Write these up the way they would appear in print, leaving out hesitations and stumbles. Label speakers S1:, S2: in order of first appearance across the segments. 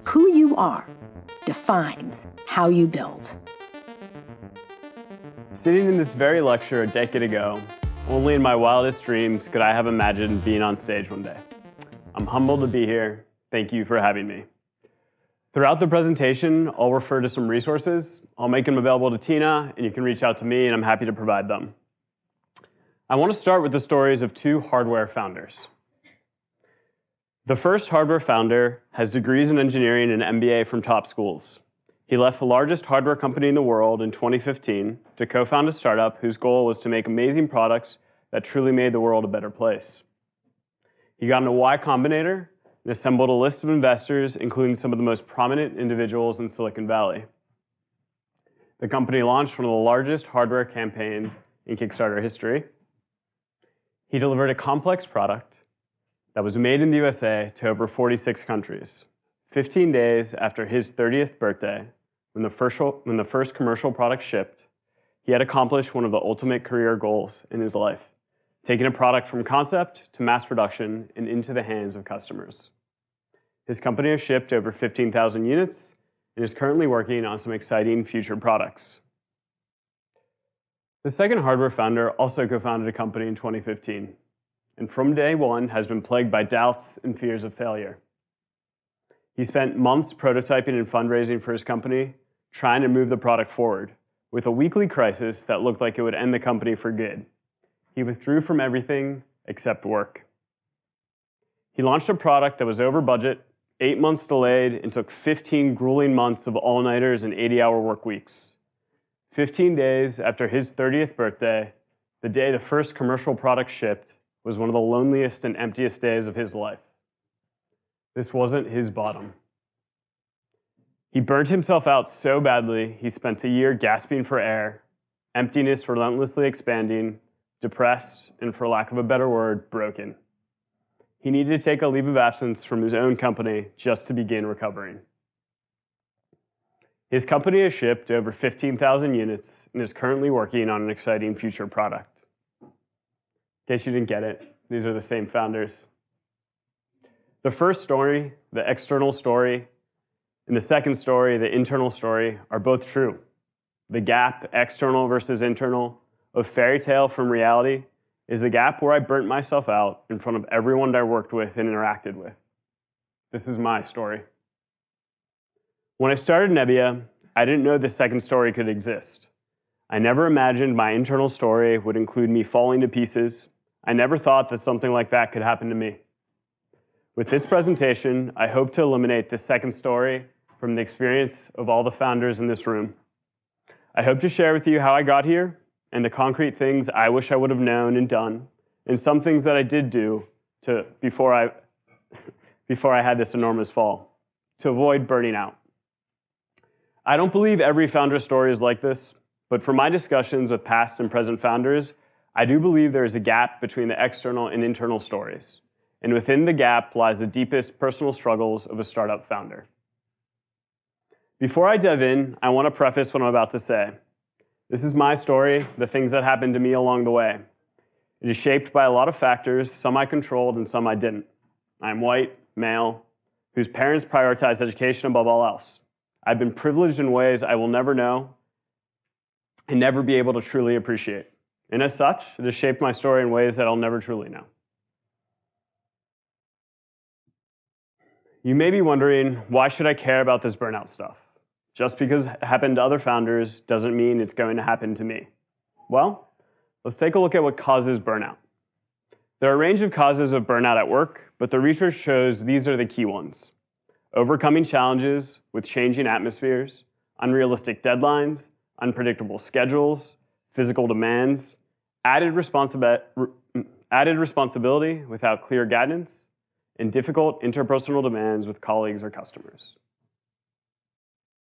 S1: Who you are defines how you build.
S2: Sitting in this very lecture a decade ago, only in my wildest dreams could I have imagined being on stage one day. I'm humbled to be here. Thank you for having me. Throughout the presentation, I'll refer to some resources. I'll make them available to Tina, and you can reach out to me, and I'm happy to provide them. I want to start with the stories of two hardware founders. The first hardware founder has degrees in engineering and an MBA from top schools. He left the largest hardware company in the world in 2015 to co-found a startup whose goal was to make amazing products that truly made the world a better place. He got into Y Combinator and assembled a list of investors, including some of the most prominent individuals in Silicon Valley. The company launched one of the largest hardware campaigns in Kickstarter history. He delivered a complex product that was made in the USA to over 46 countries, 15 days after his 30th birthday, when the first commercial product shipped. He had accomplished one of the ultimate career goals in his life, taking a product from concept to mass production and into the hands of customers. His company has shipped over 15,000 units and is currently working on some exciting future products. The second hardware founder also co-founded a company in 2015, and from day one has been plagued by doubts and fears of failure. He spent months prototyping and fundraising for his company, trying to move the product forward, with a weekly crisis that looked like it would end the company for good. He withdrew from everything except work. He launched a product that was over budget, 8 months delayed, and took 15 grueling months of all-nighters and 80-hour work weeks. 15 days after his 30th birthday, the day the first commercial product shipped, was one of the loneliest and emptiest days of his life. This wasn't his bottom. He burnt himself out so badly, he spent a year gasping for air, emptiness relentlessly expanding, depressed, and for lack of a better word, broken. He needed to take a leave of absence from his own company just to begin recovering. His company has shipped over 15,000 units and is currently working on an exciting future product. In case you didn't get it, these are the same founders. The first story, the external story, and the second story, the internal story, are both true. The gap, external versus internal, of fairy tale from reality is the gap where I burnt myself out in front of everyone I worked with and interacted with. This is my story. When I started Nebbia, I didn't know the second story could exist. I never imagined my internal story would include me falling to pieces. I never thought that something like that could happen to me. With this presentation, I hope to eliminate this second story from the experience of all the founders in this room. I hope to share with you how I got here and the concrete things I wish I would have known and done, and some things that I did do before I had this enormous fall, to avoid burning out. I don't believe every founder story is like this, but from my discussions with past and present founders, I do believe there is a gap between the external and internal stories. And within the gap lies the deepest personal struggles of a startup founder. Before I dive in, I want to preface what I'm about to say. This is my story, the things that happened to me along the way. It is shaped by a lot of factors, some I controlled and some I didn't. I'm white, male, whose parents prioritize education above all else. I've been privileged in ways I will never know and never be able to truly appreciate. And as such, it has shaped my story in ways that I'll never truly know. You may be wondering, why should I care about this burnout stuff? Just because it happened to other founders doesn't mean it's going to happen to me. Well, let's take a look at what causes burnout. There are a range of causes of burnout at work, but the research shows these are the key ones. Overcoming challenges with changing atmospheres, unrealistic deadlines, unpredictable schedules, physical demands, added responsibility without clear guidance, and difficult interpersonal demands with colleagues or customers.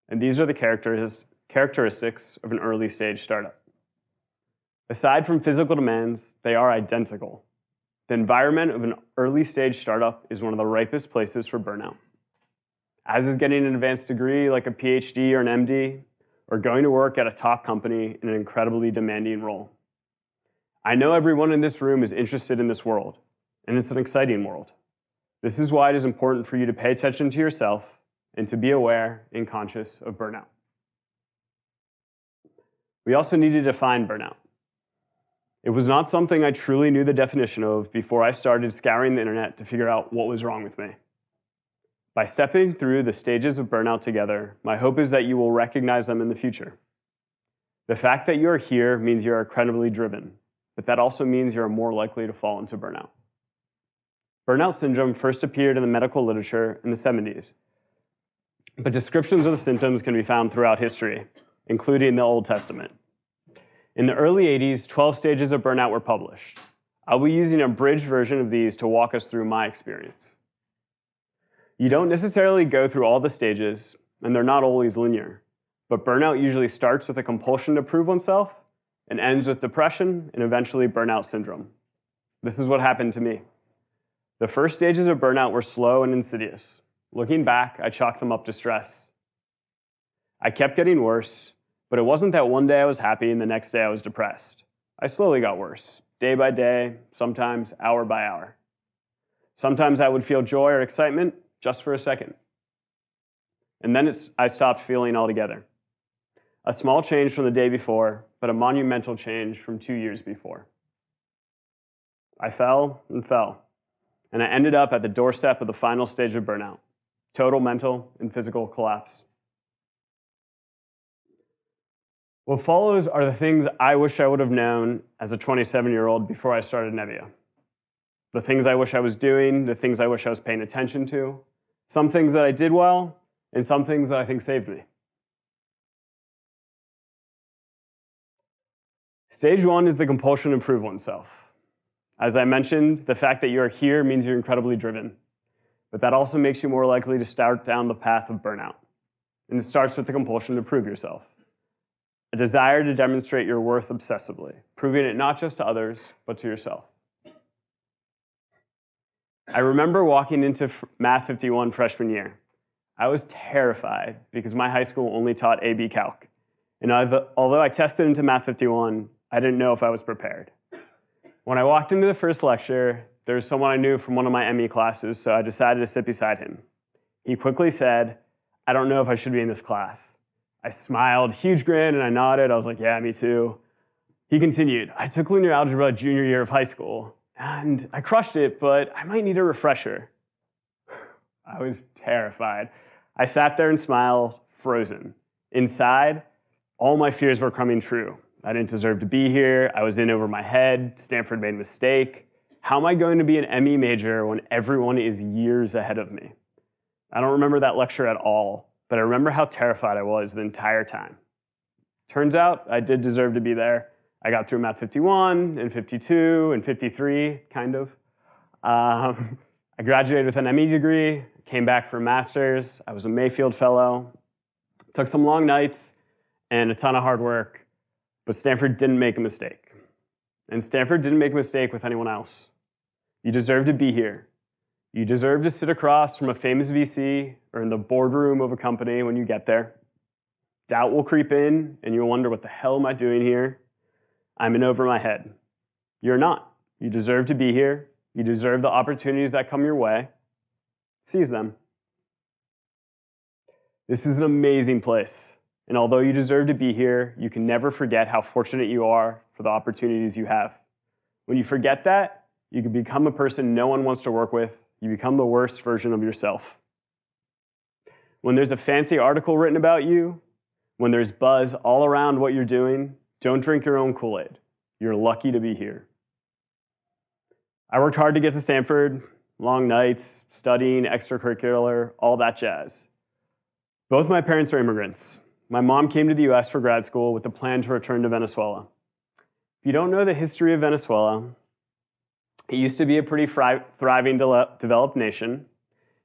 S2: And these are the characteristics of an early stage startup. Aside from physical demands, they are identical. The environment of an early stage startup is one of the ripest places for burnout. As is getting an advanced degree like a PhD or an MD, or going to work at a top company in an incredibly demanding role. I know everyone in this room is interested in this world, and it's an exciting world. This is why it is important for you to pay attention to yourself and to be aware and conscious of burnout. We also need to define burnout. It was not something I truly knew the definition of before I started scouring the internet to figure out what was wrong with me. By stepping through the stages of burnout together, my hope is that you will recognize them in the future. The fact that you are here means you are incredibly driven, but that also means you are more likely to fall into burnout. Burnout syndrome first appeared in the medical literature in the 70s, but descriptions of the symptoms can be found throughout history, including the Old Testament. In the early 80s, 12 stages of burnout were published. I'll be using an abridged version of these to walk us through my experience. You don't necessarily go through all the stages, and they're not always linear, but burnout usually starts with a compulsion to prove oneself and ends with depression and eventually burnout syndrome. This is what happened to me. The first stages of burnout were slow and insidious. Looking back, I chalked them up to stress. I kept getting worse, but it wasn't that one day I was happy and the next day I was depressed. I slowly got worse, day by day, sometimes hour by hour. Sometimes I would feel joy or excitement just for a second. And then I stopped feeling altogether. A small change from the day before, but a monumental change from 2 years before. I fell and fell, and I ended up at the doorstep of the final stage of burnout, total mental and physical collapse. What follows are the things I wish I would have known as a 27-year-old before I started Nebia. The things I wish I was doing, the things I wish I was paying attention to, some things that I did well, and some things that I think saved me. Stage 1 is the compulsion to prove oneself. As I mentioned, the fact that you are here means you're incredibly driven, but that also makes you more likely to start down the path of burnout. And it starts with the compulsion to prove yourself. A desire to demonstrate your worth obsessively, proving it not just to others, but to yourself. I remember walking into Math 51 freshman year. I was terrified because my high school only taught AB Calc. And although I tested into Math 51, I didn't know if I was prepared. When I walked into the first lecture, there was someone I knew from one of my ME classes, so I decided to sit beside him. He quickly said, "I don't know if I should be in this class." I smiled, huge grin, and I nodded. I was like, "Yeah, me too." He continued, "I took linear algebra junior year of high school, and I crushed it, but I might need a refresher." I was terrified. I sat there and smiled, frozen. Inside, all my fears were coming true. I didn't deserve to be here. I was in over my head. Stanford made a mistake. How am I going to be an ME major when everyone is years ahead of me? I don't remember that lecture at all, but I remember how terrified I was the entire time. Turns out I did deserve to be there. I got through Math 51 and 52 and 53, kind of. I graduated with an ME degree, came back for a master's. I was a Mayfield fellow. Took some long nights and a ton of hard work, but Stanford didn't make a mistake. And Stanford didn't make a mistake with anyone else. You deserve to be here. You deserve to sit across from a famous VC or in the boardroom of a company when you get there. Doubt will creep in, and you'll wonder, what the hell am I doing here? I'm in over my head. You're not. You deserve to be here. You deserve the opportunities that come your way. Seize them. This is an amazing place. And although you deserve to be here, you can never forget how fortunate you are for the opportunities you have. When you forget that, you can become a person no one wants to work with. You become the worst version of yourself. When there's a fancy article written about you, when there's buzz all around what you're doing, don't drink your own Kool-Aid. You're lucky to be here. I worked hard to get to Stanford, long nights, studying, extracurricular, all that jazz. Both my parents are immigrants. My mom came to the US for grad school with the plan to return to Venezuela. If you don't know the history of Venezuela, it used to be a pretty thriving developed nation.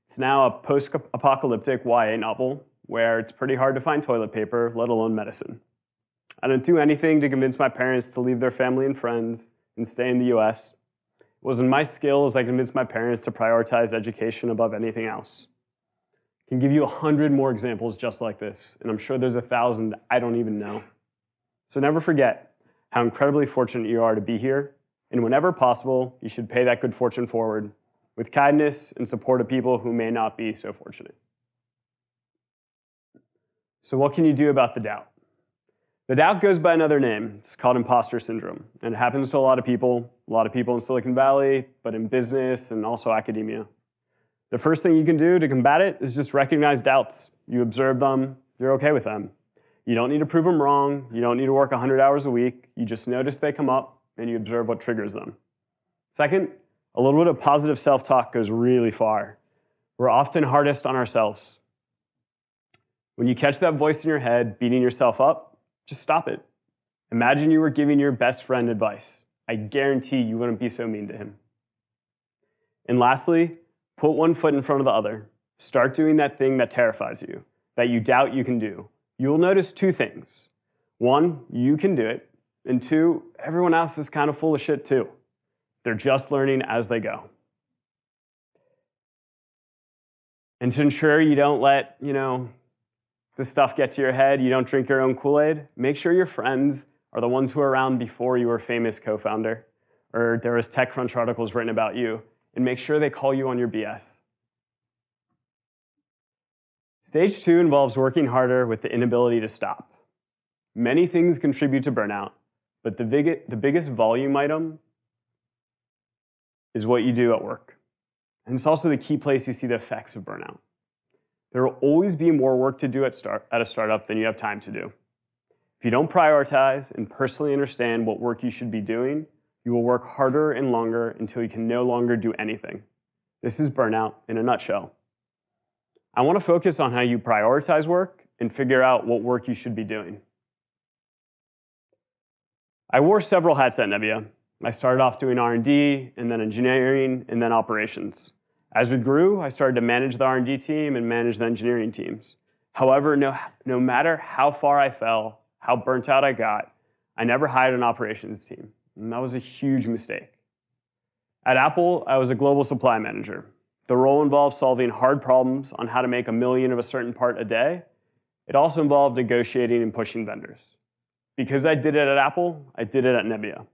S2: It's now a post-apocalyptic YA novel where it's pretty hard to find toilet paper, let alone medicine. I didn't do anything to convince my parents to leave their family and friends and stay in the US. It wasn't my skills I convinced my parents to prioritize education above anything else. I can give you 100 more examples just like this, and I'm sure there's 1,000 I don't even know. So never forget how incredibly fortunate you are to be here, and whenever possible, you should pay that good fortune forward with kindness and support of people who may not be so fortunate. So what can you do about the doubt? The doubt goes by another name. It's called imposter syndrome, and it happens to a lot of people in Silicon Valley, but in business and also academia. The first thing you can do to combat it is just recognize doubts. You observe them, you're okay with them. You don't need to prove them wrong, you don't need to work 100 hours a week, you just notice they come up and you observe what triggers them. Second, a little bit of positive self-talk goes really far. We're often hardest on ourselves. When you catch that voice in your head beating yourself up, just stop it. Imagine you were giving your best friend advice. I guarantee you wouldn't be so mean to him. And lastly, put one foot in front of the other. Start doing that thing that terrifies you, that you doubt you can do. You'll notice two things. One, you can do it. And two, everyone else is kind of full of shit too. They're just learning as they go. And to ensure you don't let, this stuff get to your head, you don't drink your own Kool-Aid, make sure your friends are the ones who are around before you were a famous co-founder, or there was TechCrunch articles written about you, and make sure they call you on your BS. Stage 2 involves working harder with the inability to stop. Many things contribute to burnout, but the biggest volume item is what you do at work. And it's also the key place you see the effects of burnout. There will always be more work to do at a startup than you have time to do. If you don't prioritize and personally understand what work you should be doing, you will work harder and longer until you can no longer do anything. This is burnout in a nutshell. I want to focus on how you prioritize work and figure out what work you should be doing. I wore several hats at Nebbia. I started off doing R&D, and then engineering, and then operations. As we grew, I started to manage the R&D team and manage the engineering teams. However, no matter how far I fell, how burnt out I got, I never hired an operations team. And that was a huge mistake. At Apple, I was a global supply manager. The role involved solving hard problems on how to make 1 million of a certain part a day. It also involved negotiating and pushing vendors. Because I did it at Apple, I did it at Nebbia.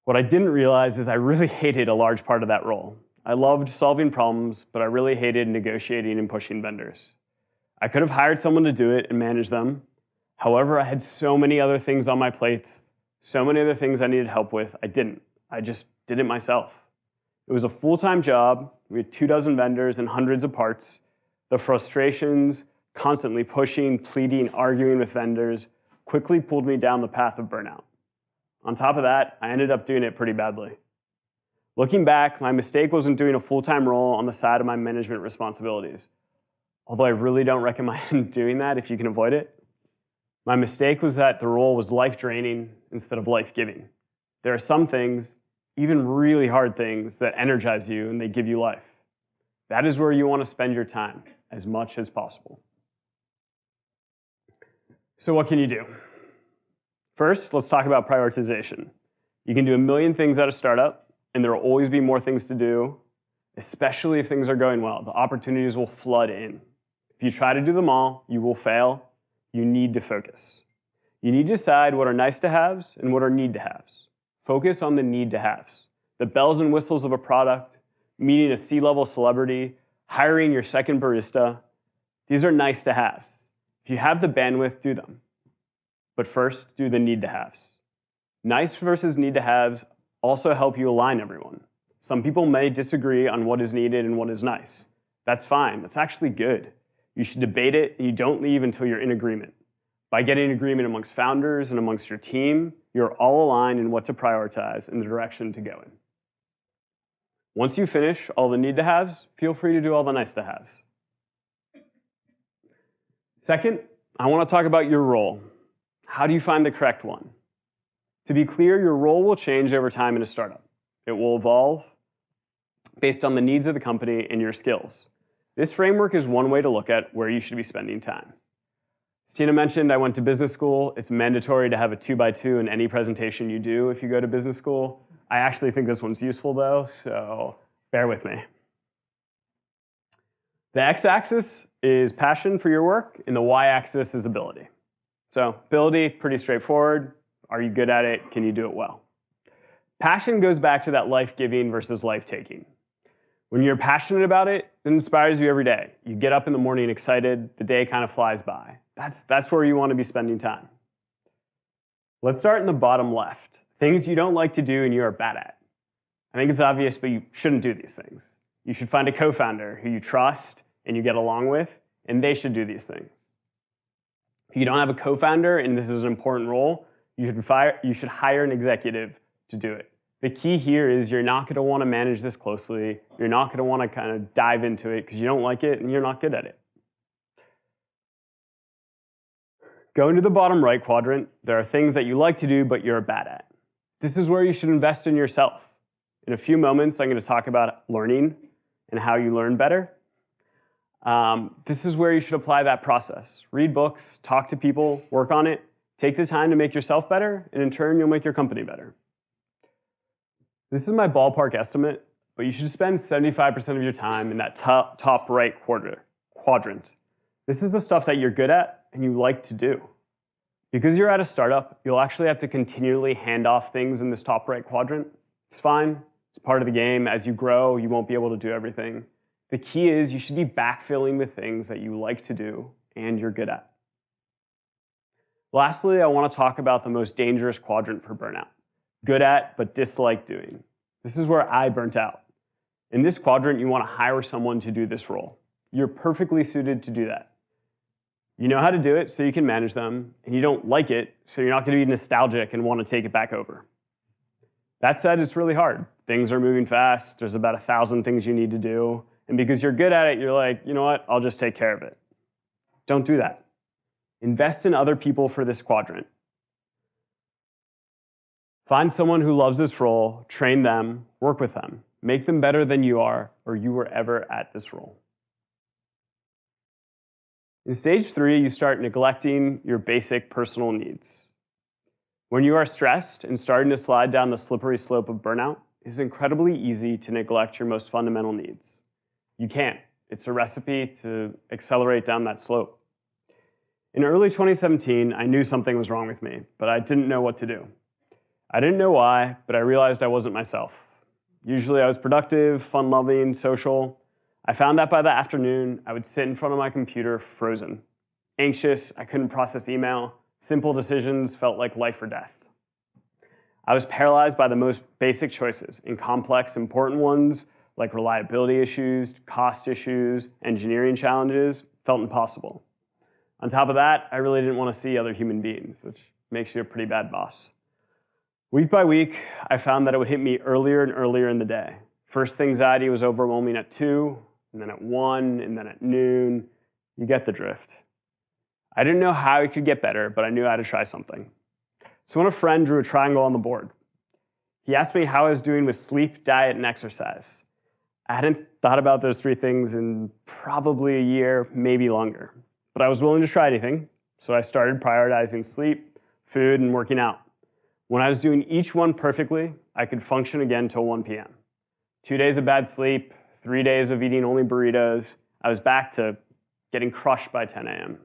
S2: What I didn't realize is I really hated a large part of that role. I loved solving problems, but I really hated negotiating and pushing vendors. I could have hired someone to do it and manage them. However, I had so many other things on my plate, so many other things I needed help with, I didn't. I just did it myself. It was a full-time job. We had 24 vendors and hundreds of parts. The frustrations, constantly pushing, pleading, arguing with vendors, quickly pulled me down the path of burnout. On top of that, I ended up doing it pretty badly. Looking back, my mistake wasn't doing a full-time role on the side of my management responsibilities. Although I really don't recommend doing that if you can avoid it. My mistake was that the role was life-draining instead of life-giving. There are some things, even really hard things, that energize you and they give you life. That is where you want to spend your time as much as possible. So what can you do? First, let's talk about prioritization. You can do 1 million things at a startup, and there will always be more things to do, especially if things are going well. The opportunities will flood in. If you try to do them all, you will fail. You need to focus. You need to decide what are nice to haves and what are need to haves. Focus on the need to haves. The bells and whistles of a product, meeting a C-level celebrity, hiring your second barista. These are nice to haves. If you have the bandwidth, do them. But first, do the need to haves. Nice versus need to haves also help you align everyone. Some people may disagree on what is needed and what is nice. That's fine. That's actually good. You should debate it, and you don't leave until you're in agreement. By getting agreement amongst founders and amongst your team, you're all aligned in what to prioritize and the direction to go in. Once you finish all the need to haves, feel free to do all the nice to haves. Second, I want to talk about your role. How do you find the correct one? To be clear, your role will change over time in a startup. It will evolve based on the needs of the company and your skills. This framework is one way to look at where you should be spending time. As Tina mentioned, I went to business school. It's mandatory to have a 2x2 in any presentation you do if you go to business school. I actually think this one's useful though, so bear with me. The x-axis is passion for your work, and the y-axis is ability. So ability, pretty straightforward. Are you good at it? Can you do it well? Passion goes back to that life-giving versus life-taking. When you're passionate about it, that inspires you every day. You get up in the morning excited, the day kind of flies by. That's where you want to be spending time. Let's start in the bottom left. Things you don't like to do and you are bad at. I think it's obvious, but you shouldn't do these things. You should find a co-founder who you trust and you get along with, and they should do these things. If you don't have a co-founder and this is an important role, you should hire an executive to do it. The key here is you're not going to want to manage this closely. You're not going to want to kind of dive into it because you don't like it and you're not good at it. Go into the bottom right quadrant. There are things that you like to do but you're bad at. This is where you should invest in yourself. In a few moments, I'm going to talk about learning and how you learn better. This is where you should apply that process. Read books, talk to people, work on it. Take the time to make yourself better, and in turn, you'll make your company better. This is my ballpark estimate, but you should spend 75% of your time in that top right quadrant. This is the stuff that you're good at and you like to do. Because you're at a startup, you'll actually have to continually hand off things in this top right quadrant. It's fine. It's part of the game. As you grow, you won't be able to do everything. The key is you should be backfilling with things that you like to do and you're good at. Lastly, I want to talk about the most dangerous quadrant for burnout. Good at, but dislike doing. This is where I burnt out. In this quadrant, you want to hire someone to do this role. You're perfectly suited to do that. You know how to do it, so you can manage them, and you don't like it, so you're not going to be nostalgic and want to take it back over. That said, it's really hard. Things are moving fast. There's about 1,000 things you need to do, and because you're good at it, you're like, you know what, I'll just take care of it. Don't do that. Invest in other people for this quadrant. Find someone who loves this role, train them, work with them. Make them better than you are or you were ever at this role. In stage 3, you start neglecting your basic personal needs. When you are stressed and starting to slide down the slippery slope of burnout, it's incredibly easy to neglect your most fundamental needs. You can't. It's a recipe to accelerate down that slope. In early 2017, I knew something was wrong with me, but I didn't know what to do. I didn't know why, but I realized I wasn't myself. Usually I was productive, fun-loving, social. I found that by the afternoon, I would sit in front of my computer frozen. Anxious, I couldn't process email. Simple decisions felt like life or death. I was paralyzed by the most basic choices, and complex, important ones like reliability issues, cost issues, engineering challenges felt impossible. On top of that, I really didn't want to see other human beings, which makes you a pretty bad boss. Week by week, I found that it would hit me earlier and earlier in the day. First, the anxiety was overwhelming at 2, and then at 1, and then at noon. You get the drift. I didn't know how it could get better, but I knew I had to try something. So when a friend drew a triangle on the board, he asked me how I was doing with sleep, diet, and exercise. I hadn't thought about those 3 things in probably a year, maybe longer. But I was willing to try anything, so I started prioritizing sleep, food, and working out. When I was doing each one perfectly, I could function again till 1 p.m. 2 days of bad sleep, 3 days of eating only burritos, I was back to getting crushed by 10 a.m.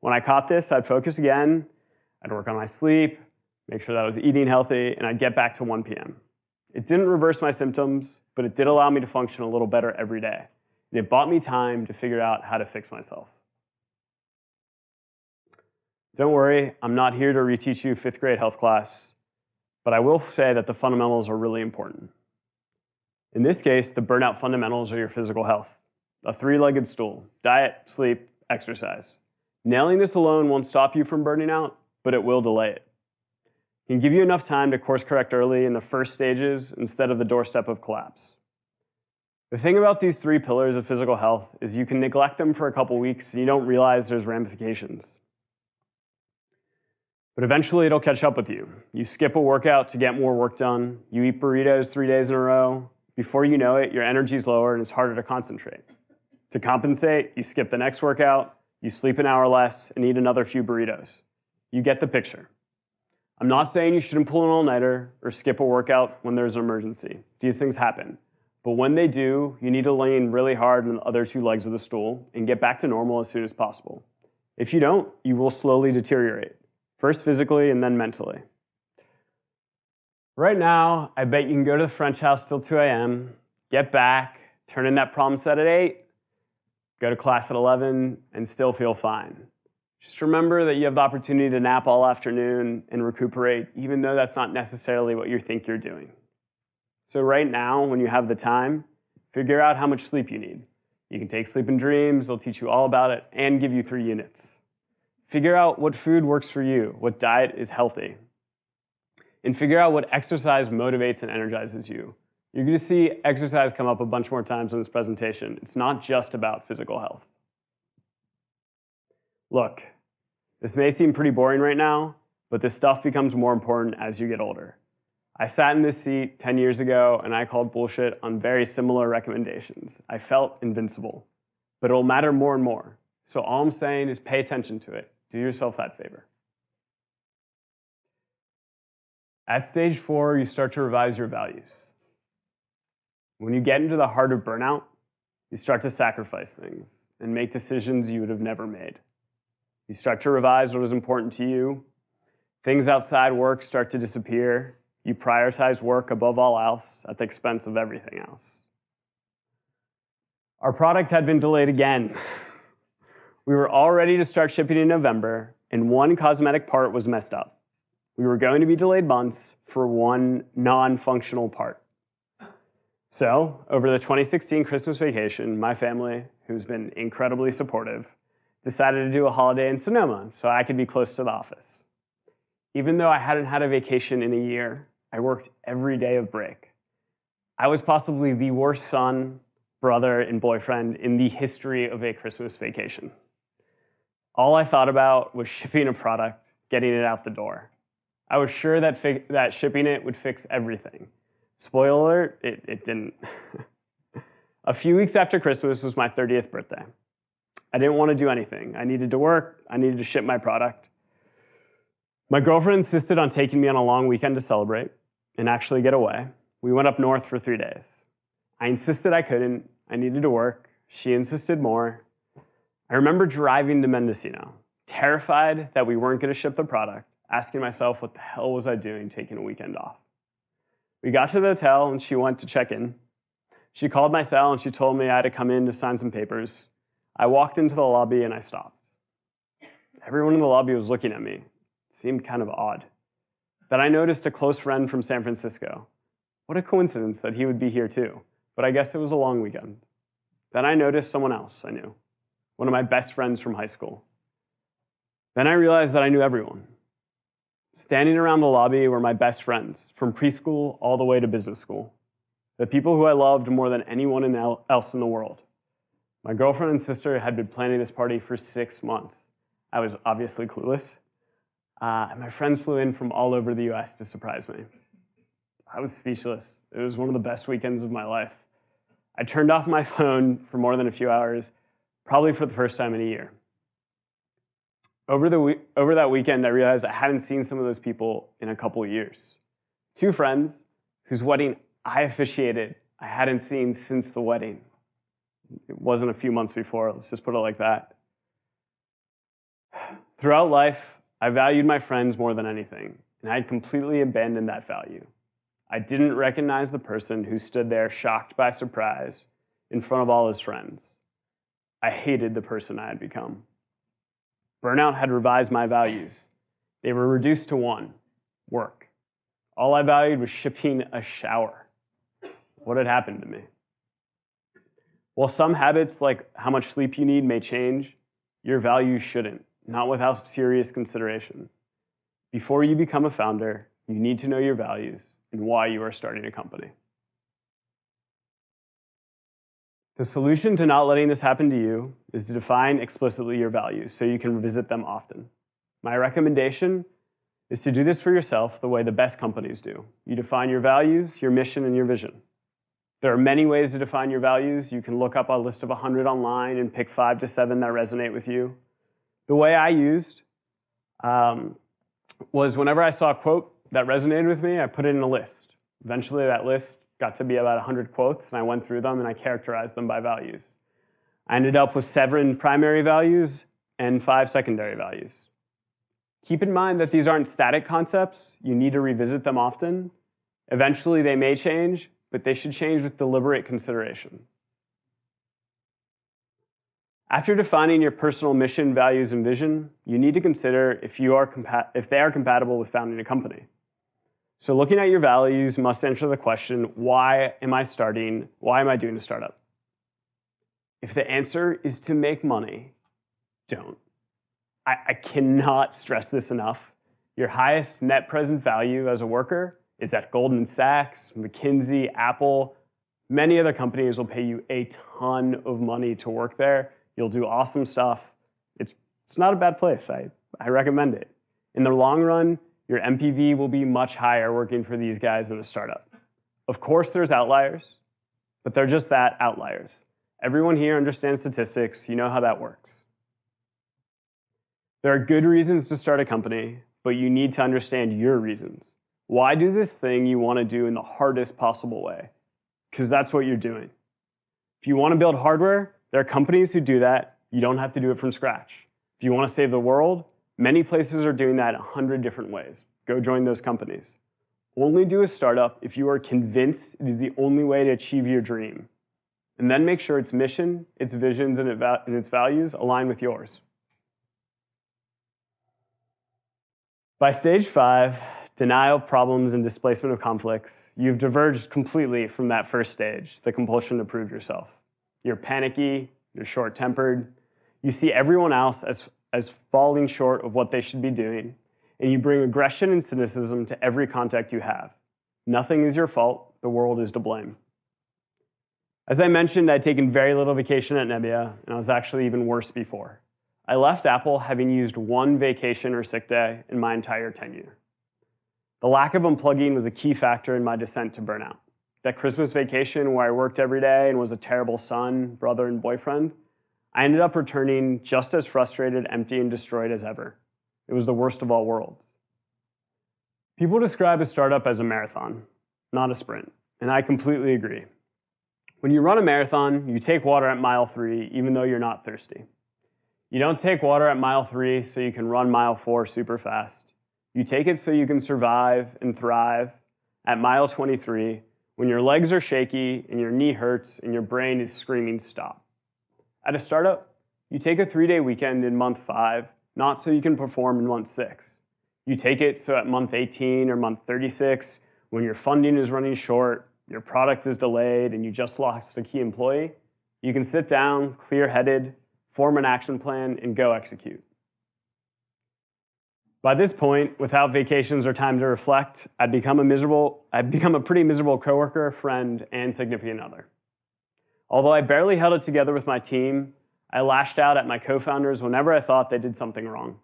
S2: When I caught this, I'd focus again, I'd work on my sleep, make sure that I was eating healthy, and I'd get back to 1 p.m. It didn't reverse my symptoms, but it did allow me to function a little better every day. And it bought me time to figure out how to fix myself. Don't worry, I'm not here to reteach you 5th grade health class, but I will say that the fundamentals are really important. In this case, the burnout fundamentals are your physical health. A 3-legged stool: diet, sleep, exercise. Nailing this alone won't stop you from burning out, but it will delay it. It can give you enough time to course correct early in the first stages instead of the doorstep of collapse. The thing about these 3 pillars of physical health is you can neglect them for a couple weeks and you don't realize there's ramifications. But eventually it'll catch up with you. You skip a workout to get more work done. You eat burritos 3 days in a row. Before you know it, your energy's lower and it's harder to concentrate. To compensate, you skip the next workout, you sleep an hour less, and eat another few burritos. You get the picture. I'm not saying you shouldn't pull an all-nighter or skip a workout when there's an emergency. These things happen. But when they do, you need to lean really hard on the other 2 legs of the stool and get back to normal as soon as possible. If you don't, you will slowly deteriorate. First physically and then mentally. Right now, I bet you can go to the French house till 2 a.m., get back, turn in that problem set at 8, go to class at 11, and still feel fine. Just remember that you have the opportunity to nap all afternoon and recuperate, even though that's not necessarily what you think you're doing. So right now, when you have the time, figure out how much sleep you need. You can take Sleep and Dreams, they'll teach you all about it, and give you 3 units. Figure out what food works for you, what diet is healthy. And figure out what exercise motivates and energizes you. You're going to see exercise come up a bunch more times in this presentation. It's not just about physical health. Look, this may seem pretty boring right now, but this stuff becomes more important as you get older. I sat in this seat 10 years ago and I called bullshit on very similar recommendations. I felt invincible, but it'll matter more and more. So all I'm saying is pay attention to it. Do yourself that favor. At stage 4, you start to revise your values. When you get into the heart of burnout, you start to sacrifice things and make decisions you would have never made. You start to revise what is important to you. Things outside work start to disappear. You prioritize work above all else at the expense of everything else. Our product had been delayed again. We were all ready to start shipping in November, and one cosmetic part was messed up. We were going to be delayed months for one non-functional part. So, over the 2016 Christmas vacation, my family, who's been incredibly supportive, decided to do a holiday in Sonoma so I could be close to the office. Even though I hadn't had a vacation in a year, I worked every day of break. I was possibly the worst son, brother, and boyfriend in the history of a Christmas vacation. All I thought about was shipping a product, getting it out the door. I was sure that shipping it would fix everything. Spoiler alert, it didn't. A few weeks after Christmas was my 30th birthday. I didn't want to do anything. I needed to work. I needed to ship my product. My girlfriend insisted on taking me on a long weekend to celebrate and actually get away. We went up north for 3 days. I insisted I couldn't. I needed to work. She insisted more. I remember driving to Mendocino, terrified that we weren't going to ship the product, asking myself, what the hell was I doing taking a weekend off? We got to the hotel and she went to check in. She called my cell and she told me I had to come in to sign some papers. I walked into the lobby and I stopped. Everyone in the lobby was looking at me. It seemed kind of odd. Then I noticed a close friend from San Francisco. What a coincidence that he would be here too, but I guess it was a long weekend. Then I noticed someone else I knew, one of my best friends from high school. Then I realized that I knew everyone. Standing around the lobby were my best friends, from preschool all the way to business school. The people who I loved more than anyone else in the world. My girlfriend and sister had been planning this party for 6 months. I was obviously clueless. And my friends flew in from all over the US to surprise me. I was speechless. It was one of the best weekends of my life. I turned off my phone for more than a few hours, probably for the first time in a year. Over that weekend, I realized I hadn't seen some of those people in a couple of years. 2 friends whose wedding I officiated, I hadn't seen since the wedding. It wasn't a few months before, let's just put it like that. Throughout life, I valued my friends more than anything, and I had completely abandoned that value. I didn't recognize the person who stood there shocked by surprise in front of all his friends. I hated the person I had become. Burnout had revised my values. They were reduced to 1, work. All I valued was shipping a shower. What had happened to me? While some habits, like how much sleep you need, may change, your values shouldn't, not without serious consideration. Before you become a founder, you need to know your values and why you are starting a company. The solution to not letting this happen to you is to define explicitly your values so you can revisit them often. My recommendation is to do this for yourself the way the best companies do. You define your values, your mission, and your vision. There are many ways to define your values. You can look up a list of 100 online and pick 5 to 7 that resonate with you. The way I used was whenever I saw a quote that resonated with me, I put it in a list. Eventually that list got to be about 100 quotes, and I went through them and I characterized them by values. I ended up with 7 primary values and 5 secondary values. Keep in mind that these aren't static concepts. You need to revisit them often. Eventually they may change, but they should change with deliberate consideration. After defining your personal mission, values, and vision, you need to consider if they are compatible with founding a company. So looking at your values must answer the question, why am I doing a startup? If the answer is to make money, don't. I cannot stress this enough. Your highest net present value as a worker is at Goldman Sachs, McKinsey, Apple. Many other companies will pay you a ton of money to work there. You'll do awesome stuff. It's not a bad place. I recommend it. In the long run, your MPV will be much higher working for these guys in a startup. Of course, there's outliers, but they're just that, outliers. Everyone here understands statistics. You know how that works. There are good reasons to start a company, but you need to understand your reasons. Why do this thing you want to do in the hardest possible way? Because that's what you're doing. If you want to build hardware, there are companies who do that. You don't have to do it from scratch. If you want to save the world, many places are doing that 100 different ways. Go join those companies. Only do a startup if you are convinced it is the only way to achieve your dream. And then make sure its mission, its visions, and its values align with yours. By stage 5, denial of problems and displacement of conflicts, you've diverged completely from that first stage, the compulsion to prove yourself. You're panicky, you're short-tempered, you see everyone else as falling short of what they should be doing, and you bring aggression and cynicism to every contact you have. Nothing is your fault, the world is to blame. As I mentioned, I'd taken very little vacation at Nebbia, and I was actually even worse before. I left Apple having used one vacation or sick day in my entire tenure. The lack of unplugging was a key factor in my descent to burnout. That Christmas vacation where I worked every day and was a terrible son, brother, and boyfriend, I ended up returning just as frustrated, empty, and destroyed as ever. It was the worst of all worlds. People describe a startup as a marathon, not a sprint, and I completely agree. When you run a marathon, you take water at mile 3 even though you're not thirsty. You don't take water at mile 3 so you can run mile 4 super fast. You take it so you can survive and thrive at mile 23 when your legs are shaky and your knee hurts and your brain is screaming stop. At a startup, you take a 3-day weekend in month 5, not so you can perform in month 6. You take it so at month 18 or month 36, when your funding is running short, your product is delayed, and you just lost a key employee, you can sit down, clear-headed, form an action plan, and go execute. By this point, without vacations or time to reflect, I'd become a pretty miserable coworker, friend, and significant other. Although I barely held it together with my team, I lashed out at my co-founders whenever I thought they did something wrong.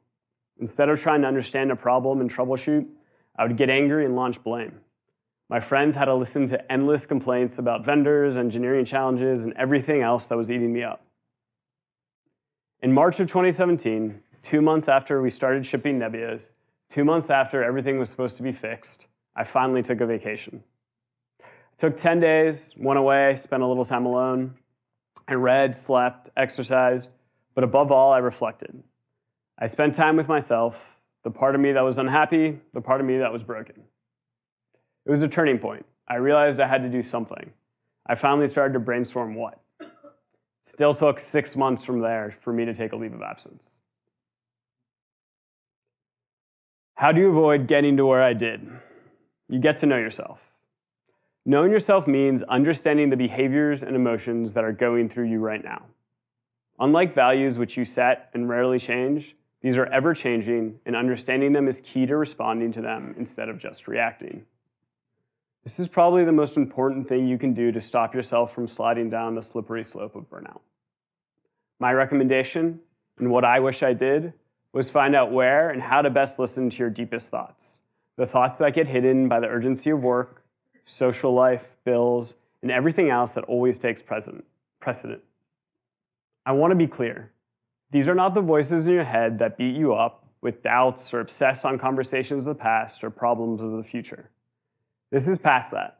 S2: Instead of trying to understand a problem and troubleshoot, I would get angry and launch blame. My friends had to listen to endless complaints about vendors, engineering challenges, and everything else that was eating me up. In March of 2017, 2 months after we started shipping Nebbias, 2 months after everything was supposed to be fixed, I finally took a vacation. I took 10 days, went away, spent a little time alone. I read, slept, exercised, but above all, I reflected. I spent time with myself, the part of me that was unhappy, the part of me that was broken. It was a turning point. I realized I had to do something. I finally started to brainstorm what. Still took 6 months from there for me to take a leave of absence. How do you avoid getting to where I did? You get to know yourself. Knowing yourself means understanding the behaviors and emotions that are going through you right now. Unlike values which you set and rarely change, these are ever-changing, and understanding them is key to responding to them instead of just reacting. This is probably the most important thing you can do to stop yourself from sliding down the slippery slope of burnout. My recommendation, and what I wish I did, was find out where and how to best listen to your deepest thoughts. The thoughts that get hidden by the urgency of work, social life, bills, and everything else that always takes precedent. I want to be clear. These are not the voices in your head that beat you up with doubts or obsess on conversations of the past or problems of the future. This is past that.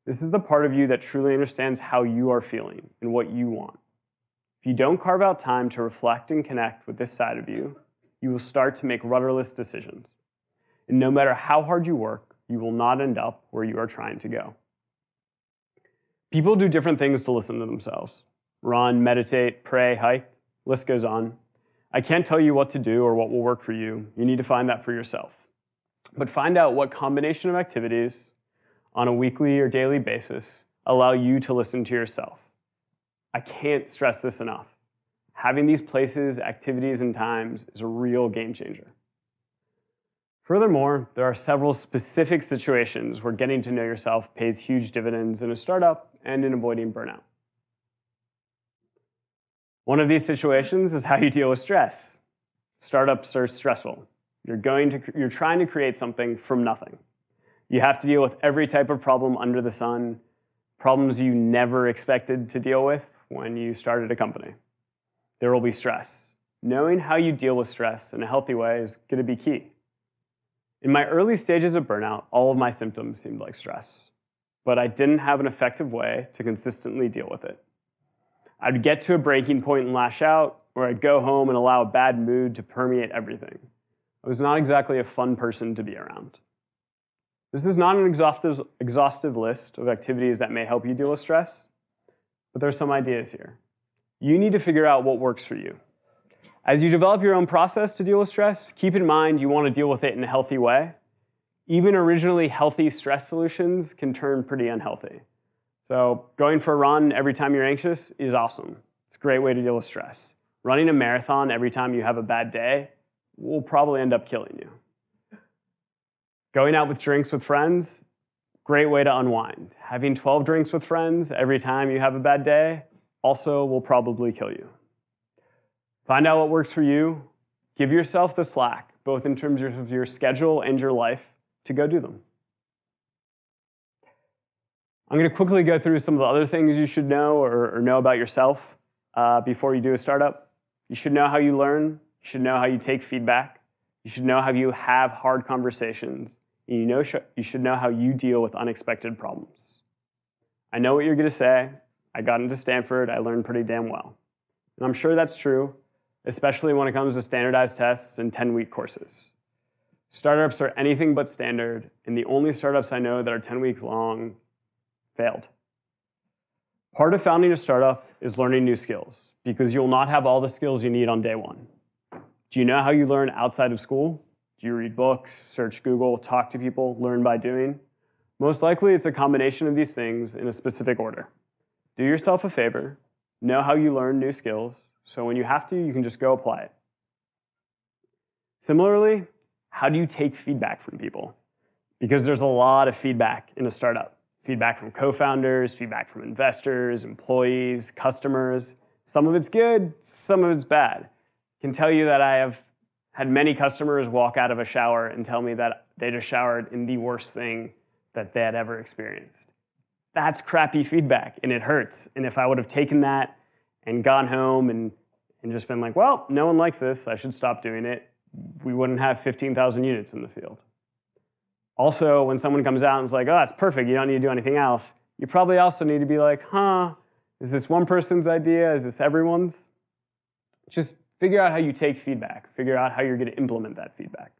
S2: This is the part of you that truly understands how you are feeling and what you want. If you don't carve out time to reflect and connect with this side of you, you will start to make rudderless decisions. And no matter how hard you work, you will not end up where you are trying to go. People do different things to listen to themselves. Run, meditate, pray, hike. List goes on. I can't tell you what to do or what will work for you. You need to find that for yourself. But find out what combination of activities on a weekly or daily basis allow you to listen to yourself. I can't stress this enough. Having these places, activities, and times is a real game changer. Furthermore, there are several specific situations where getting to know yourself pays huge dividends in a startup and in avoiding burnout. One of these situations is how you deal with stress. Startups are stressful. You're trying to create something from nothing. You have to deal with every type of problem under the sun, problems you never expected to deal with when you started a company. There will be stress. Knowing how you deal with stress in a healthy way is going to be key. In my early stages of burnout, all of my symptoms seemed like stress, but I didn't have an effective way to consistently deal with it. I'd get to a breaking point and lash out, or I'd go home and allow a bad mood to permeate everything. I was not exactly a fun person to be around. This is not an exhaustive list of activities that may help you deal with stress, but there's some ideas here. You need to figure out what works for you. As you develop your own process to deal with stress, keep in mind you want to deal with it in a healthy way. Even originally healthy stress solutions can turn pretty unhealthy. So going for a run every time you're anxious is awesome. It's a great way to deal with stress. Running a marathon every time you have a bad day will probably end up killing you. Going out with drinks with friends, great way to unwind. Having 12 drinks with friends every time you have a bad day also will probably kill you. Find out what works for you. Give yourself the slack, both in terms of your schedule and your life, to go do them. I'm going to quickly go through some of the other things you should know or know about yourself before you do a startup. You should know how you learn. You should know how you take feedback. You should know how you have hard conversations. And you should know how you deal with unexpected problems. I know what you're going to say. I got into Stanford. I learned pretty damn well. And I'm sure that's true, especially when it comes to standardized tests and 10-week courses. Startups are anything but standard, and the only startups I know that are 10 weeks long failed. Part of founding a startup is learning new skills, because you'll not have all the skills you need on day one. Do you know how you learn outside of school? Do you read books, search Google, talk to people, learn by doing? Most likely it's a combination of these things in a specific order. Do yourself a favor, know how you learn new skills, so when you have to, you can just go apply it. Similarly, how do you take feedback from people? Because there's a lot of feedback in a startup. Feedback from co-founders, feedback from investors, employees, customers. Some of it's good, some of it's bad. I can tell you that I have had many customers walk out of a shower and tell me that they just showered in the worst thing that they had ever experienced. That's crappy feedback, and it hurts. And if I would have taken that and gone home and just been like, well, no one likes this, I should stop doing it, we wouldn't have 15,000 units in the field. Also, when someone comes out and is like, oh, that's perfect, you don't need to do anything else, you probably also need to be like, is this one person's idea? Is this everyone's? Just figure out how you take feedback. Figure out how you're going to implement that feedback.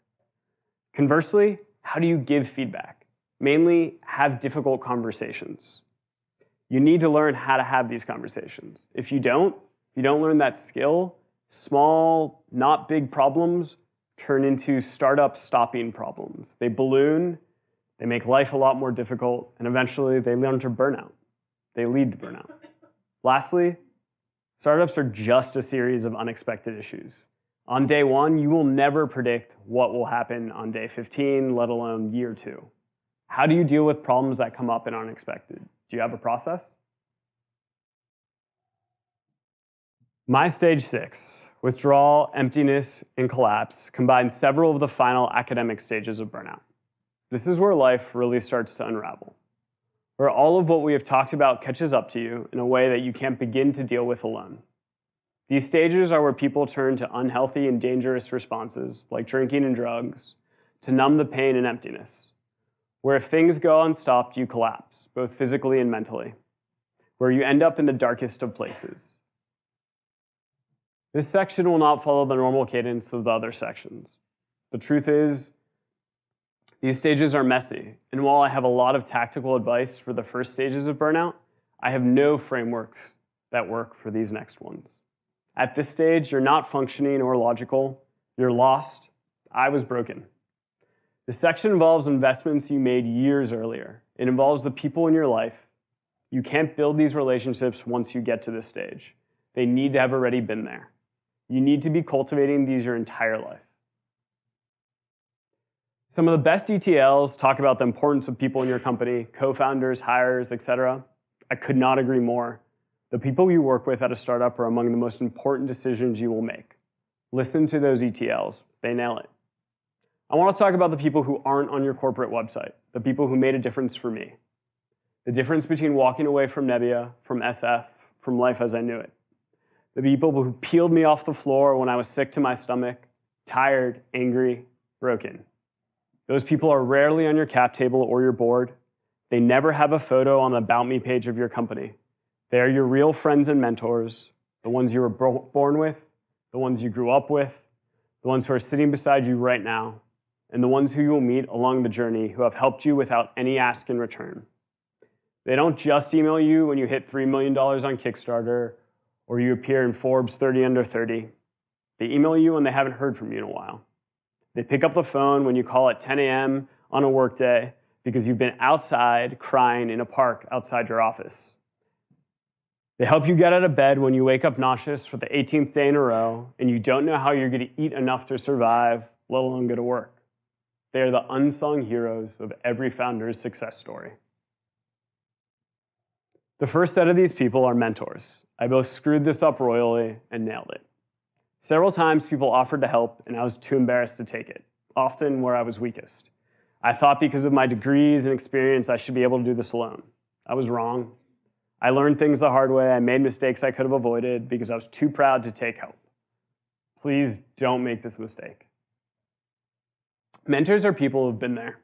S2: Conversely, how do you give feedback? Mainly, have difficult conversations. You need to learn how to have these conversations. If you don't learn that skill, small, not big problems turn into startup stopping problems. They balloon, they make life a lot more difficult, and eventually they lead to burnout. They lead to burnout. Lastly, startups are just a series of unexpected issues. On day one, you will never predict what will happen on day 15, let alone year 2. How do you deal with problems that come up and are unexpected? Do you have a process? My stage 6, withdrawal, emptiness, and collapse, combines several of the final academic stages of burnout. This is where life really starts to unravel, where all of what we have talked about catches up to you in a way that you can't begin to deal with alone. These stages are where people turn to unhealthy and dangerous responses, like drinking and drugs, to numb the pain and emptiness, where if things go unstopped, you collapse, both physically and mentally, where you end up in the darkest of places. This section will not follow the normal cadence of the other sections. The truth is, these stages are messy, and while I have a lot of tactical advice for the first stages of burnout, I have no frameworks that work for these next ones. At this stage, you're not functioning or logical. You're lost. I was broken. This section involves investments you made years earlier. It involves the people in your life. You can't build these relationships once you get to this stage. They need to have already been there. You need to be cultivating these your entire life. Some of the best ETLs talk about the importance of people in your company, co-founders, hires, etc. I could not agree more. The people you work with at a startup are among the most important decisions you will make. Listen to those ETLs. They nail it. I want to talk about the people who aren't on your corporate website, the people who made a difference for me. The difference between walking away from Nebbia, from SF, from life as I knew it. The people who peeled me off the floor when I was sick to my stomach, tired, angry, broken. Those people are rarely on your cap table or your board. They never have a photo on the About Me page of your company. They are your real friends and mentors, the ones you were born with, the ones you grew up with, the ones who are sitting beside you right now, and the ones who you will meet along the journey who have helped you without any ask in return. They don't just email you when you hit $3 million on Kickstarter or you appear in Forbes 30 Under 30. They email you when they haven't heard from you in a while. They pick up the phone when you call at 10 a.m. on a workday because you've been outside crying in a park outside your office. They help you get out of bed when you wake up nauseous for the 18th day in a row and you don't know how you're going to eat enough to survive, let alone go to work. They are the unsung heroes of every founder's success story. The first set of these people are mentors. I both screwed this up royally and nailed it. Several times people offered to help and I was too embarrassed to take it, often where I was weakest. I thought because of my degrees and experience I should be able to do this alone. I was wrong. I learned things the hard way. I made mistakes I could have avoided because I was too proud to take help. Please don't make this mistake. Mentors are people who've been there.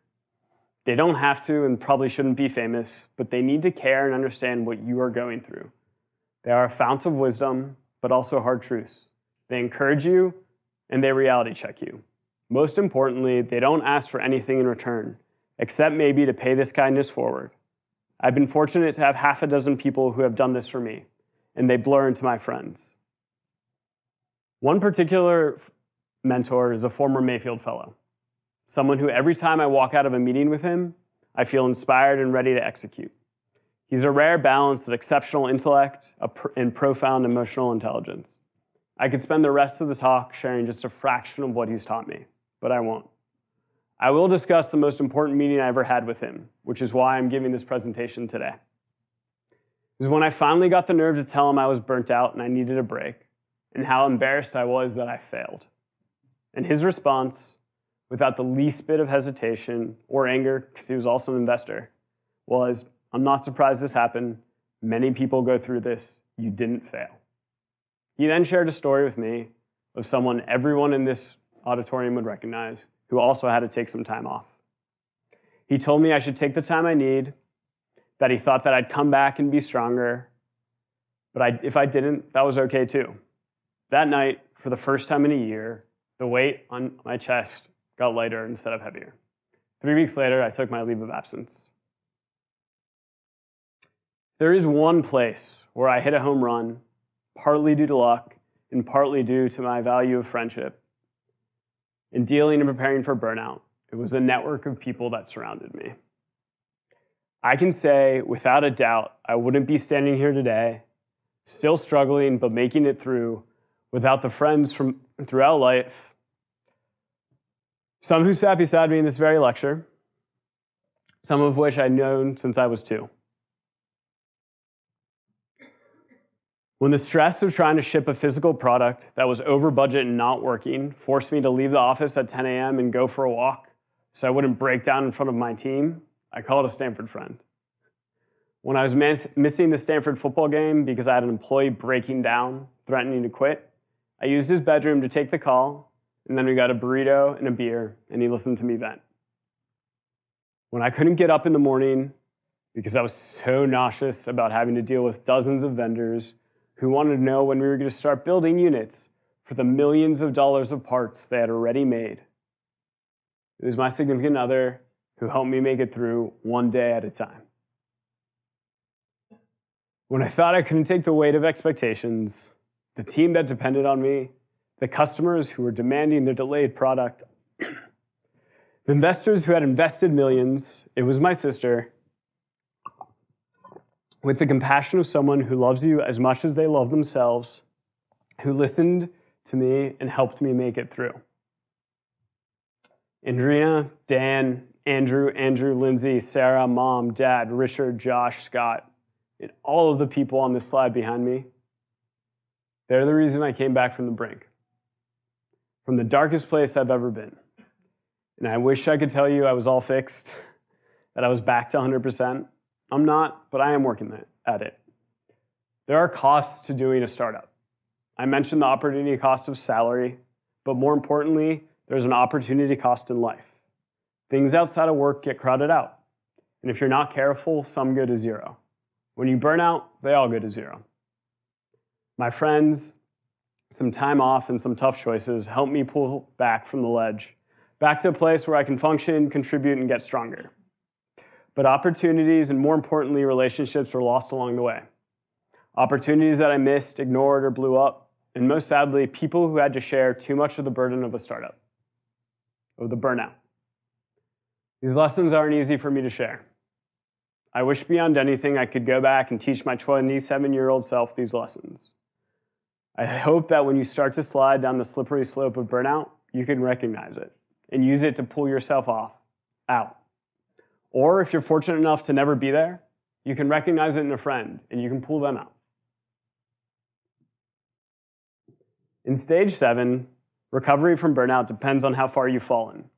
S2: They don't have to and probably shouldn't be famous, but they need to care and understand what you are going through. They are a fount of wisdom, but also hard truths. They encourage you, and they reality check you. Most importantly, they don't ask for anything in return, except maybe to pay this kindness forward. I've been fortunate to have half a dozen people who have done this for me, and they blur into my friends. One particular mentor is a former Mayfield fellow, someone who every time I walk out of a meeting with him, I feel inspired and ready to execute. He's a rare balance of exceptional intellect and profound emotional intelligence. I could spend the rest of the talk sharing just a fraction of what he's taught me, but I won't. I will discuss the most important meeting I ever had with him, which is why I'm giving this presentation today. This is when I finally got the nerve to tell him I was burnt out and I needed a break, and how embarrassed I was that I failed. And his response, without the least bit of hesitation or anger, because he was also an investor, was, "I'm not surprised this happened. Many people go through this. You didn't fail." He then shared a story with me of someone everyone in this auditorium would recognize who also had to take some time off. He told me I should take the time I need, that he thought that I'd come back and be stronger, but if I didn't, that was okay too. That night, for the first time in a year, the weight on my chest got lighter instead of heavier. 3 weeks later, I took my leave of absence. There is one place where I hit a home run, partly due to luck and partly due to my value of friendship. In dealing and preparing for burnout, it was a network of people that surrounded me. I can say, without a doubt, I wouldn't be standing here today, still struggling but making it through, without the friends from throughout life, some who sat beside me in this very lecture, some of which I'd known since I was 2. When the stress of trying to ship a physical product that was over budget and not working forced me to leave the office at 10 a.m. and go for a walk so I wouldn't break down in front of my team, I called a Stanford friend. When I was missing the Stanford football game because I had an employee breaking down, threatening to quit, I used his bedroom to take the call, and then we got a burrito and a beer, and he listened to me vent. When I couldn't get up in the morning because I was so nauseous about having to deal with dozens of vendors who wanted to know when we were going to start building units for the millions of dollars of parts they had already made, it was my significant other who helped me make it through one day at a time. When I thought I couldn't take the weight of expectations, the team that depended on me, the customers who were demanding their delayed product, the investors who had invested millions. It was my sister, with the compassion of someone who loves you as much as they love themselves, who listened to me and helped me make it through. Andrina, Dan, Andrew, Lindsay, Sarah, Mom, Dad, Richard, Josh, Scott, and all of the people on this slide behind me, they're the reason I came back from the brink, from the darkest place I've ever been. And I wish I could tell you I was all fixed, that I was back to 100%. I'm not, but I am working at it. There are costs to doing a startup. I mentioned the opportunity cost of salary, but more importantly, there's an opportunity cost in life. Things outside of work get crowded out. And if you're not careful, some go to zero. When you burn out, they all go to zero. My friends, some time off and some tough choices helped me pull back from the ledge, back to a place where I can function, contribute, and get stronger. But opportunities and more importantly, relationships were lost along the way. Opportunities that I missed, ignored, or blew up, and most sadly, people who had to share too much of the burden of a startup, of the burnout. These lessons aren't easy for me to share. I wish beyond anything I could go back and teach my 27-year-old self these lessons. I hope that when you start to slide down the slippery slope of burnout, you can recognize it and use it to pull yourself out. Or if you're fortunate enough to never be there, you can recognize it in a friend and you can pull them out. In stage 7, recovery from burnout depends on how far you've fallen.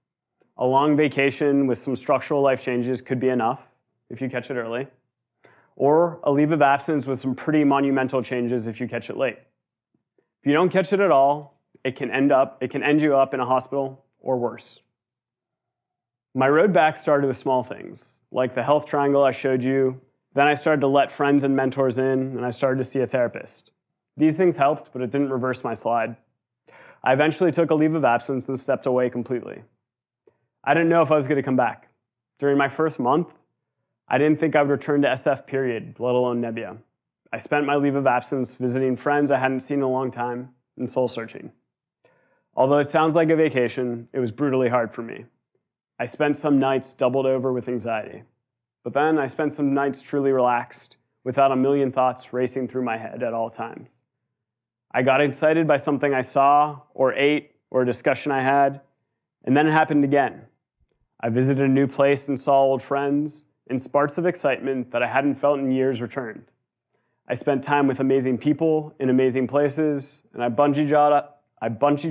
S2: A long vacation with some structural life changes could be enough if you catch it early, or a leave of absence with some pretty monumental changes if you catch it late. If you don't catch it at all, it can end you up in a hospital or worse. My road back started with small things, like the health triangle I showed you. Then I started to let friends and mentors in, and I started to see a therapist. These things helped, but it didn't reverse my slide. I eventually took a leave of absence and stepped away completely. I didn't know if I was going to come back. During my first month, I didn't think I would return to SF period, let alone Nebbia. I spent my leave of absence visiting friends I hadn't seen in a long time and soul searching. Although it sounds like a vacation, it was brutally hard for me. I spent some nights doubled over with anxiety. But then I spent some nights truly relaxed, without a million thoughts racing through my head at all times. I got excited by something I saw or ate or a discussion I had, and then it happened again. I visited a new place and saw old friends, and sparks of excitement that I hadn't felt in years returned. I spent time with amazing people in amazing places, and I bungee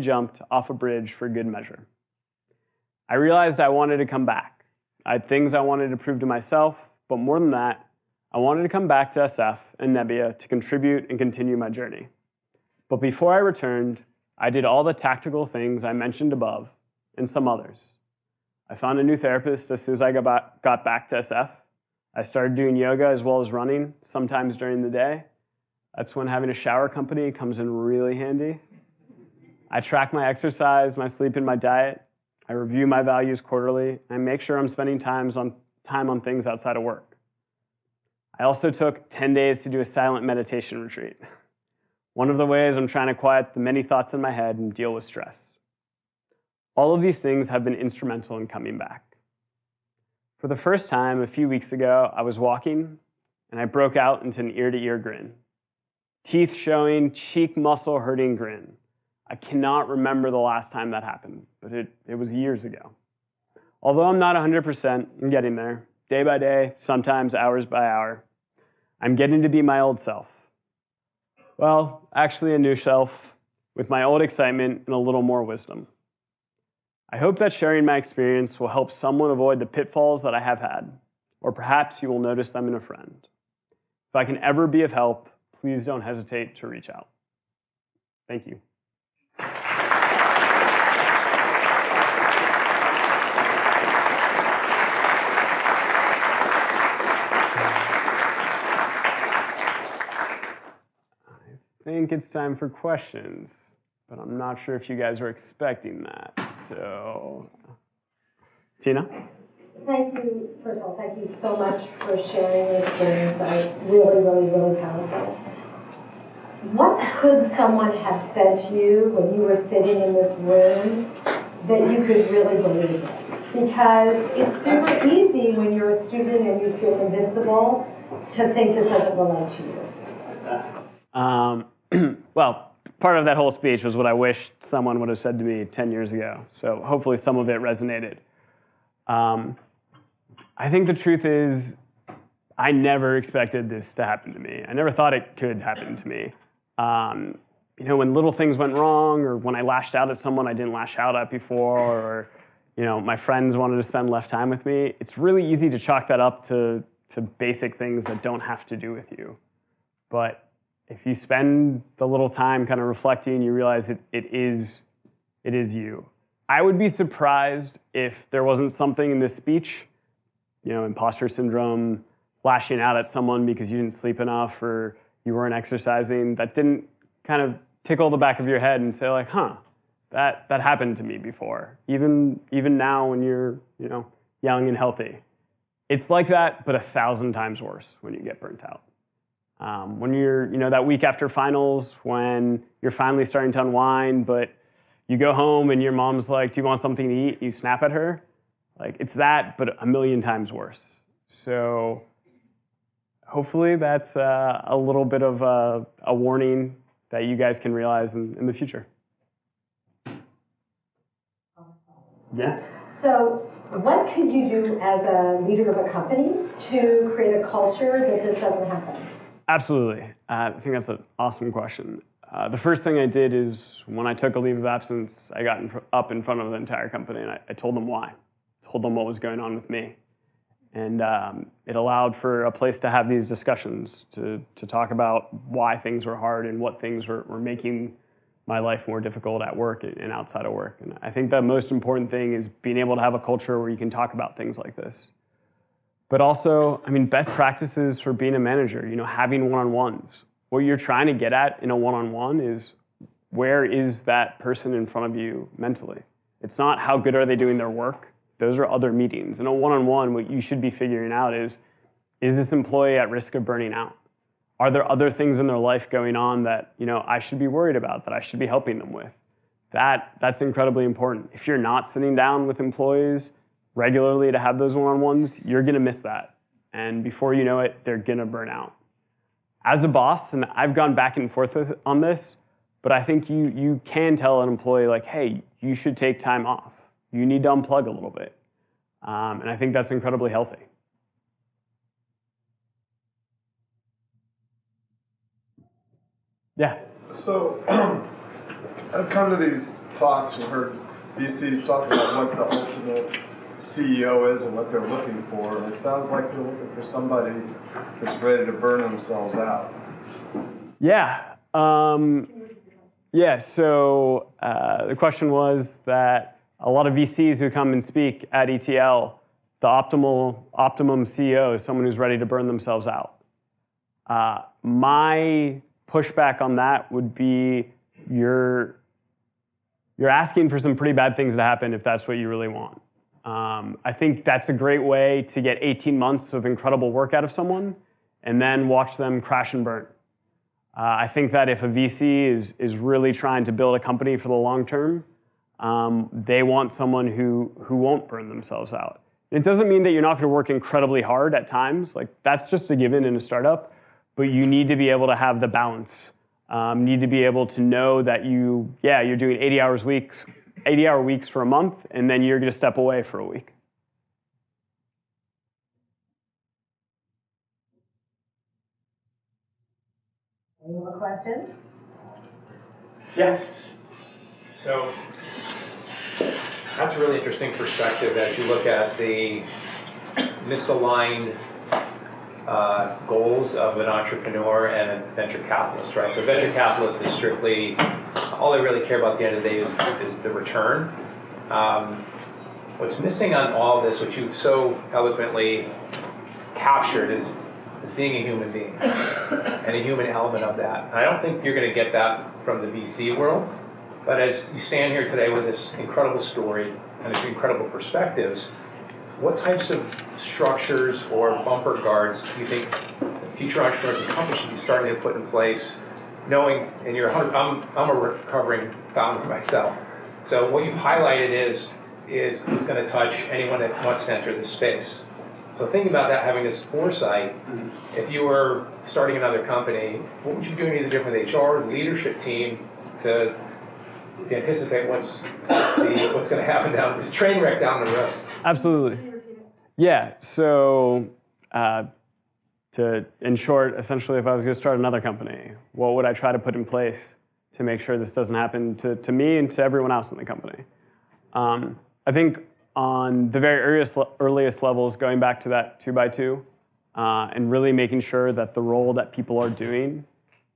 S2: jumped off a bridge for good measure. I realized I wanted to come back. I had things I wanted to prove to myself, but more than that, I wanted to come back to SF and Nebbia to contribute and continue my journey. But before I returned, I did all the tactical things I mentioned above, and some others. I found a new therapist as soon as I got back to SF. I started doing yoga as well as running, sometimes during the day. That's when having a shower company comes in really handy. I track my exercise, my sleep, and my diet. I review my values quarterly. I make sure I'm spending time on things outside of work. I also took 10 days to do a silent meditation retreat. One of the ways I'm trying to quiet the many thoughts in my head and deal with stress. All of these things have been instrumental in coming back. For the first time, a few weeks ago, I was walking, and I broke out into an ear-to-ear grin. Teeth showing, cheek muscle hurting grin. I cannot remember the last time that happened, but it was years ago. Although I'm not 100%, I'm getting there. Day by day, sometimes hours by hour. I'm getting to be my old self. Well, actually a new self, with my old excitement and a little more wisdom. I hope that sharing my experience will help someone avoid the pitfalls that I have had, or perhaps you will notice them in a friend. If I can ever be of help, please don't hesitate to reach out. Thank you. I think it's time for questions, but I'm not sure if you guys were expecting that. So, Tina?
S3: Thank you, first of all, thank you so much for sharing your experience. It's really, really, really powerful. what could someone have said to you when you were sitting in this room that you could really believe this? Because it's super easy when you're a student and you feel invincible to think this doesn't relate to you.
S2: Well, part of that whole speech was what I wished someone would have said to me 10 years ago. So hopefully some of it resonated. I think the truth is I never expected this to happen to me. I never thought it could happen to me. When little things went wrong, or when I lashed out at someone I didn't lash out at before, or my friends wanted to spend less time with me, it's really easy to chalk that up to basic things that don't have to do with you. But if you spend the little time kind of reflecting, you realize it is you. I would be surprised if there wasn't something in this speech, imposter syndrome, lashing out at someone because you didn't sleep enough or you weren't exercising, that didn't kind of tickle the back of your head and say like, that happened to me before. Even now when you're, young and healthy. It's like that, but 1,000 times worse when you get burnt out. When you're, that week after finals, when you're finally starting to unwind, but you go home and your mom's like, do you want something to eat? You snap at her. Like, it's that, but 1,000,000 times worse. So hopefully that's a little bit of a warning that you guys can realize in the future. Yeah.
S3: So what could you do as a leader of a company to create a culture that this doesn't happen?
S2: Absolutely. I think that's an awesome question. The first thing I did is when I took a leave of absence, I got up in front of the entire company and I told them why. I told them what was going on with me. And it allowed for a place to have these discussions, to talk about why things were hard and what things were making my life more difficult at work and outside of work. And I think the most important thing is being able to have a culture where you can talk about things like this. But also, best practices for being a manager, having one-on-ones. What you're trying to get at in a one-on-one is where is that person in front of you mentally? It's not how good are they doing their work. Those are other meetings. In a one-on-one, what you should be figuring out is this employee at risk of burning out? Are there other things in their life going on that I should be worried about, that I should be helping them with? That's incredibly important. If you're not sitting down with employees regularly to have those one-on-ones, you're going to miss that. And before you know it, they're going to burn out. As a boss, and I've gone back and forth on this, but I think you can tell an employee like, hey, you should take time off. You need to unplug a little bit. And I think that's incredibly healthy. Yeah.
S4: So I've come to these talks and heard VCs talk about what the ultimate CEO is and what they're looking for. And it sounds like they're looking for somebody that's ready to burn themselves out.
S2: Yeah. So the question was that a lot of VCs who come and speak at ETL, the optimum CEO is someone who's ready to burn themselves out. My pushback on that would be you're asking for some pretty bad things to happen if that's what you really want. I think that's a great way to get 18 months of incredible work out of someone and then watch them crash and burn. I think that if a VC is really trying to build a company for the long term, they want someone who won't burn themselves out. It doesn't mean that you're not going to work incredibly hard at times. Like, that's just a given in a startup. But you need to be able to have the balance. Need to be able to know that you're doing 80-hour weeks for a month, and then you're going to step away for a week.
S3: Any more questions?
S2: Yeah.
S5: So that's a really interesting perspective as you look at the misaligned goals of an entrepreneur and a venture capitalist, right? So venture capitalist is strictly, all they really care about at the end of the day is the return. What's missing on all of this, which you've so eloquently captured, is being a human being and a human element of that. And I don't think you're going to get that from the VC world, but as you stand here today with this incredible story and its incredible perspectives, what types of structures or bumper guards do you think future entrepreneurs and companies should be starting to put in place knowing, and I'm a recovering founder myself. So what you've highlighted is going to touch anyone that wants to enter this space. So think about that, having this foresight. If you were starting another company, what would you be doing either different with HR, the leadership team, to anticipate what's going to happen down the train wreck down the road?
S2: Absolutely. Yeah. So, in short, essentially, if I was going to start another company, what would I try to put in place to make sure this doesn't happen to me and to everyone else in the company? I think on the very earliest levels, going back to that 2x2, and really making sure that the role that people are doing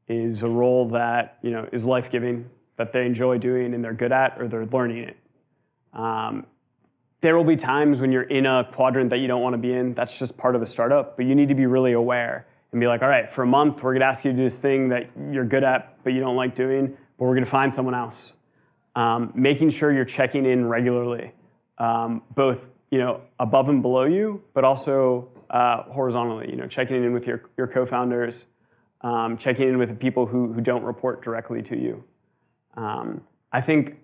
S2: is a role that is life-giving, that they enjoy doing and they're good at, or they're learning it. There will be times when you're in a quadrant that you don't want to be in. That's just part of a startup, but you need to be really aware and be like, all right, for a month, we're going to ask you to do this thing that you're good at, but you don't like doing, but we're going to find someone else. Making sure you're checking in regularly, both above and below you, but also horizontally. Checking in with your co-founders, checking in with the people who don't report directly to you. I think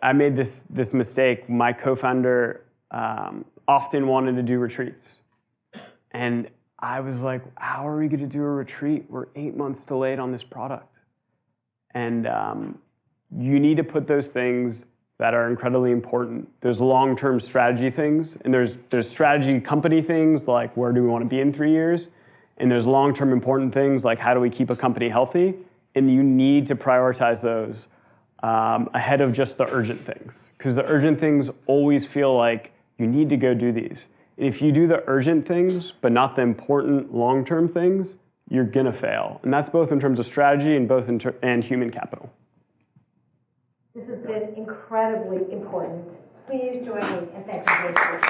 S2: I made this mistake. My co-founder often wanted to do retreats, and I was like, "How are we going to do a retreat? We're 8 months delayed on this product." And you need to put those things that are incredibly important. There's long-term strategy things, and there's strategy company things like where do we want to be in 3 years, and there's long-term important things like how do we keep a company healthy, and you need to prioritize those ahead of just the urgent things, because the urgent things always feel like you need to go do these. And if you do the urgent things but not the important long-term things, you're gonna fail, and that's both in terms of strategy and human capital.
S3: This has been incredibly important. Please join me in thanking Dave.